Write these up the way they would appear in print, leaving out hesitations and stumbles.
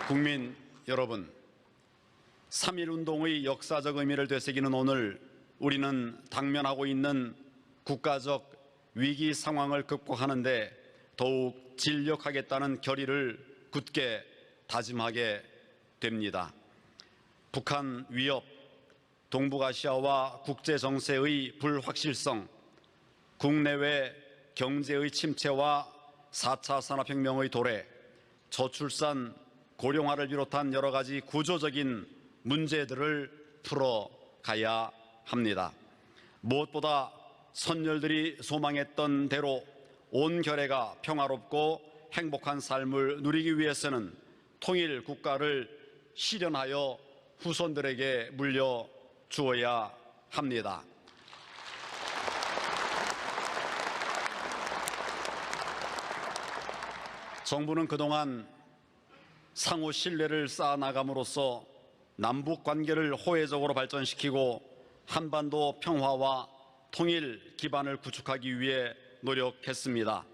국민 여러분, 3.1운동의 역사적 의미를 되새기는 오늘 우리는 당면하고 있는 국가적 위기 상황을 극복하는 데 더욱 진력하겠다는 결의를 굳게 다짐하게 됩니다. 북한 위협, 동북아시아와 국제 정세의 불확실성, 국내외 경제의 침체와 4차 산업혁명의 도래, 저출산, 고령화를 비롯한 여러 가지 구조적인 문제들을 풀어가야 합니다. 무엇보다 선열들이 소망했던 대로 온 결해가 평화롭고 행복한 삶을 누리기 위해서는 통일 국가를 실현하여 후손들에게 물려주어야 합니다. 정부는 그동안 상호 신뢰를 쌓아나감으로써 남북 관계를 호혜적으로 발전시키고 한반도 평화와 통일 기반을 구축하기 위해 노력했습니다.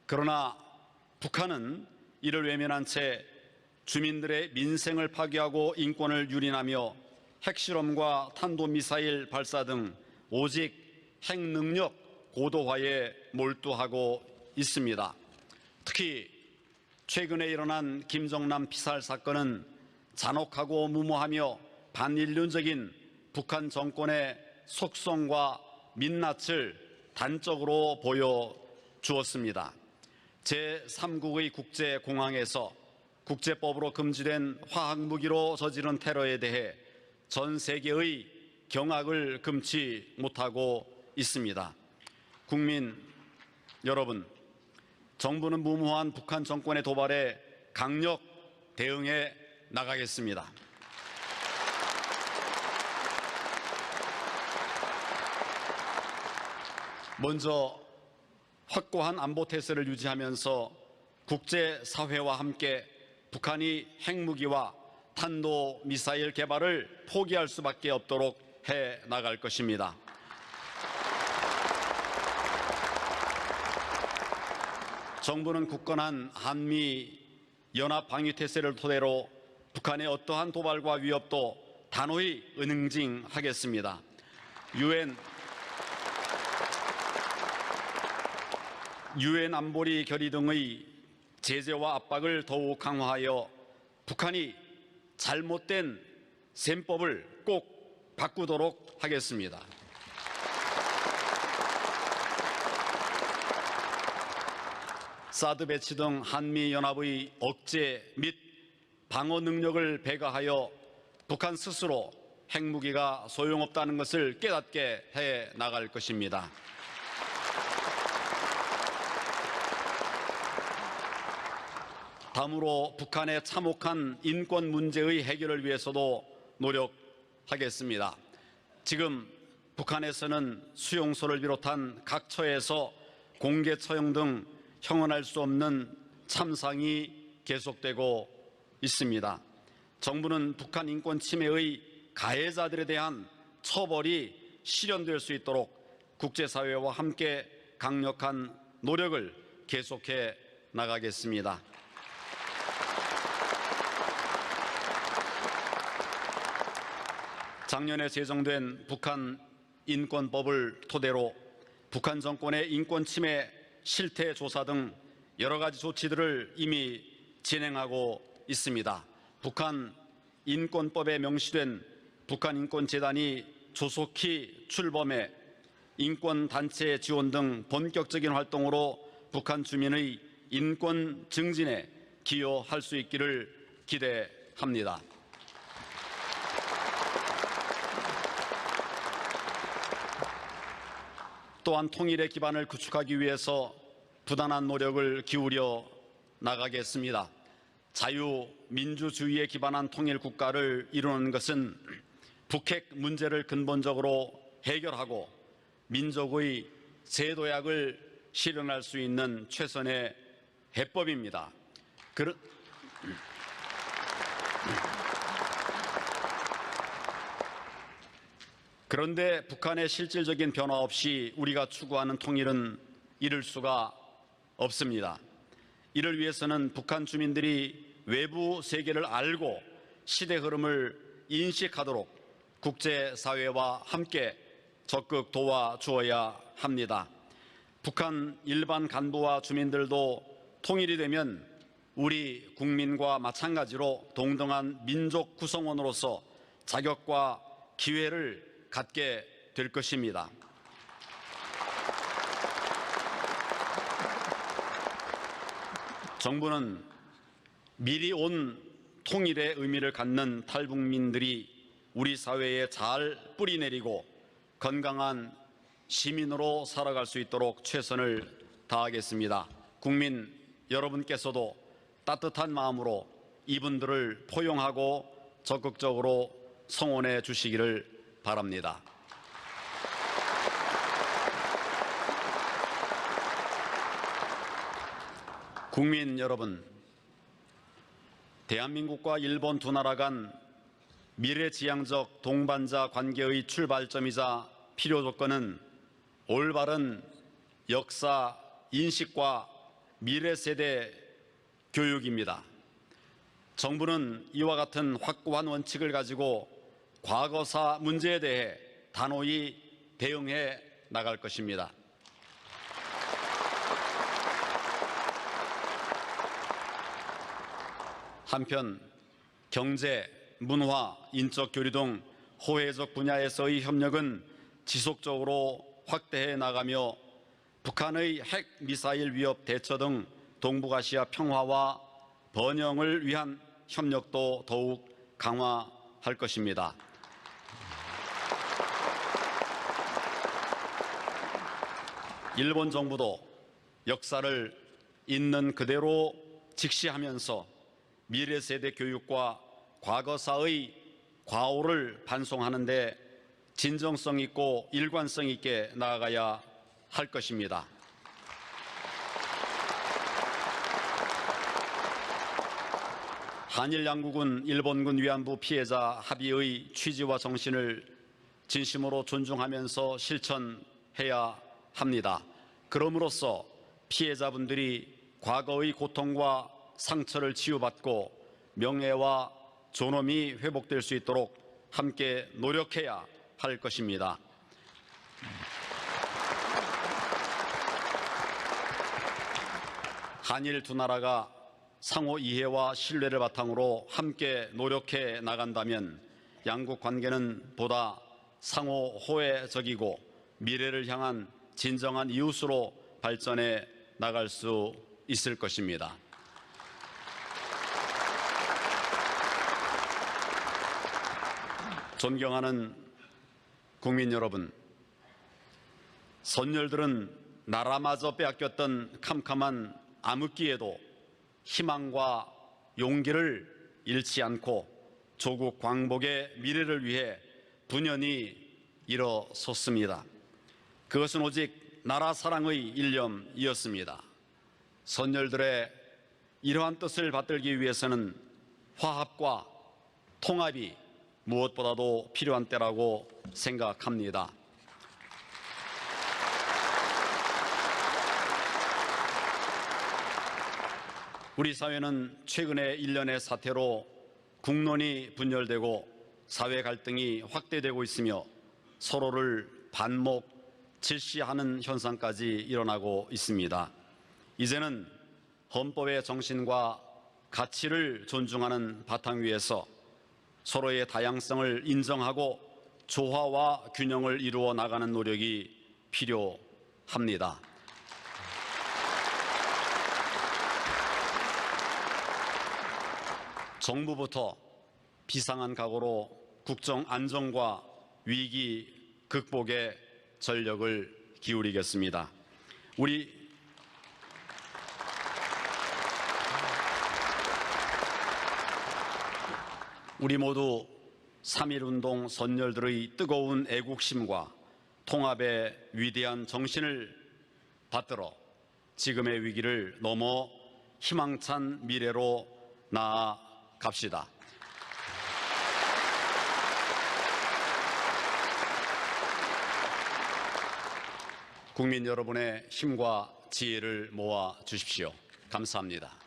그러나 북한은 이를 외면한 채 주민들의 민생을 파괴하고 인권을 유린하며 핵실험과 탄도미사일 발사 등 오직 핵능력 고도화에 몰두하고 있습니다. 특히 최근에 일어난 김정남 피살 사건은 잔혹하고 무모하며 반인륜적인 북한 정권의 속성과 민낯을 단적으로 보여주었습니다. 제3국의 국제공항에서 국제법으로 금지된 화학무기로 저지른 테러에 대해 전 세계의 경악을 금치 못하고 있습니다. 국민 여러분, 정부는 무모한 북한 정권의 도발에 강력 대응해 나가겠습니다. 먼저 확고한 안보 태세를 유지하면서 국제사회와 함께 북한이 핵무기와 탄도미사일 개발을 포기할 수밖에 없도록 해 나갈 것입니다. 정부는 굳건한 한미 연합 방위 태세를 토대로 북한의 어떠한 도발과 위협도 단호히 응징하겠습니다. 유엔 안보리 결의 등의 제재와 압박을 더욱 강화하여 북한이 잘못된 셈법을 꼭 바꾸도록 하겠습니다. 사드 배치 등 한미연합의 억제 및 방어 능력을 배가하여 북한 스스로 핵무기가 소용없다는 것을 깨닫게 해 나갈 것입니다. 다음으로 북한의 참혹한 인권 문제의 해결을 위해서도 노력하겠습니다. 지금 북한에서는 수용소를 비롯한 각 처에서 공개 처형 등 형언할 수 없는 참상이 계속되고 있습니다. 정부는 북한 인권 침해의 가해자들에 대한 처벌이 실현될 수 있도록 국제사회와 함께 강력한 노력을 계속해 나가겠습니다. 작년에 제정된 북한 인권법을 토대로 북한 정권의 인권 침해 실태 조사 등 여러 가지 조치들을 이미 진행하고 있습니다. 북한 인권법에 명시된 북한인권재단이 조속히 출범해 인권단체 지원 등 본격적인 활동으로 북한 주민의 인권 증진에 기여할 수 있기를 기대합니다. 또한 통일의 기반을 구축하기 위해서 부단한 노력을 기울여 나가겠습니다. 자유민주주의에 기반한 통일 국가를 이루는 것은 북핵 문제를 근본적으로 해결하고 민족의 재도약을 실현할 수 있는 최선의 해법입니다. 그런데 북한의 실질적인 변화 없이 우리가 추구하는 통일은 이룰 수가 없습니다. 이를 위해서는 북한 주민들이 외부 세계를 알고 시대 흐름을 인식하도록 국제사회와 함께 적극 도와주어야 합니다. 북한 일반 간부와 주민들도 통일이 되면 우리 국민과 마찬가지로 동등한 민족 구성원으로서 자격과 기회를 갖게 될 것입니다. 정부는 미리 온 통일의 의미를 갖는 탈북민들이 우리 사회에 잘 뿌리내리고 건강한 시민으로 살아갈 수 있도록 최선을 다하겠습니다. 국민 여러분께서도 따뜻한 마음으로 이분들을 포용하고 적극적으로 성원해 주시기를 바랍니다. 국민 여러분, 대한민국과 일본 두 나라 간 미래지향적 동반자 관계의 출발점이자 필요 조건은 올바른 역사 인식과 미래 세대 교육입니다. 정부는 이와 같은 확고한 원칙을 가지고 과거사 문제에 대해 단호히 대응해 나갈 것입니다. 한편 경제, 문화, 인적 교류 등 호혜적 분야에서의 협력은 지속적으로 확대해 나가며 북한의 핵 미사일 위협 대처 등 동북아시아 평화와 번영을 위한 협력도 더욱 강화할 것입니다. 일본 정부도 역사를 있는 그대로 직시하면서 미래 세대 교육과 과거사의 과오를 반송하는 데 진정성 있고 일관성 있게 나아가야 할 것입니다. 한일 양국은 일본군 위안부 피해자 합의의 취지와 정신을 진심으로 존중하면서 실천해야 합니다. 그럼으로써 피해자분들이 과거의 고통과 상처를 치유받고 명예와 존엄이 회복될 수 있도록 함께 노력해야 할 것입니다. 한일 두 나라가 상호 이해와 신뢰를 바탕으로 함께 노력해 나간다면 양국 관계는 보다 상호 호혜적이고 미래를 향한 진정한 이웃으로 발전해 나갈 수 있을 것입니다. 존경하는 국민 여러분, 선열들은 나라마저 빼앗겼던 캄캄한 암흑기에도 희망과 용기를 잃지 않고 조국 광복의 미래를 위해 분연히 일어섰습니다. 그것은 오직 나라 사랑의 일념이었습니다. 선열들의 이러한 뜻을 받들기 위해서는 화합과 통합이 무엇보다도 필요한 때라고 생각합니다. 우리 사회는 최근의 일련의 사태로 국론이 분열되고 사회 갈등이 확대되고 있으며 서로를 반목, 질시하는 현상까지 일어나고 있습니다. 이제는 헌법의 정신과 가치를 존중하는 바탕 위에서 서로의 다양성을 인정하고 조화와 균형을 이루어 나가는 노력이 필요합니다. 정부부터 비상한 각오로 국정 안정과 위기 극복에 전력을 기울이겠습니다. 우리 모두 3.1운동 선열들의 뜨거운 애국심과 통합의 위대한 정신을 받들어 지금의 위기를 넘어 희망찬 미래로 나아갑시다. 국민 여러분의 힘과 지혜를 모아 주십시오. 감사합니다.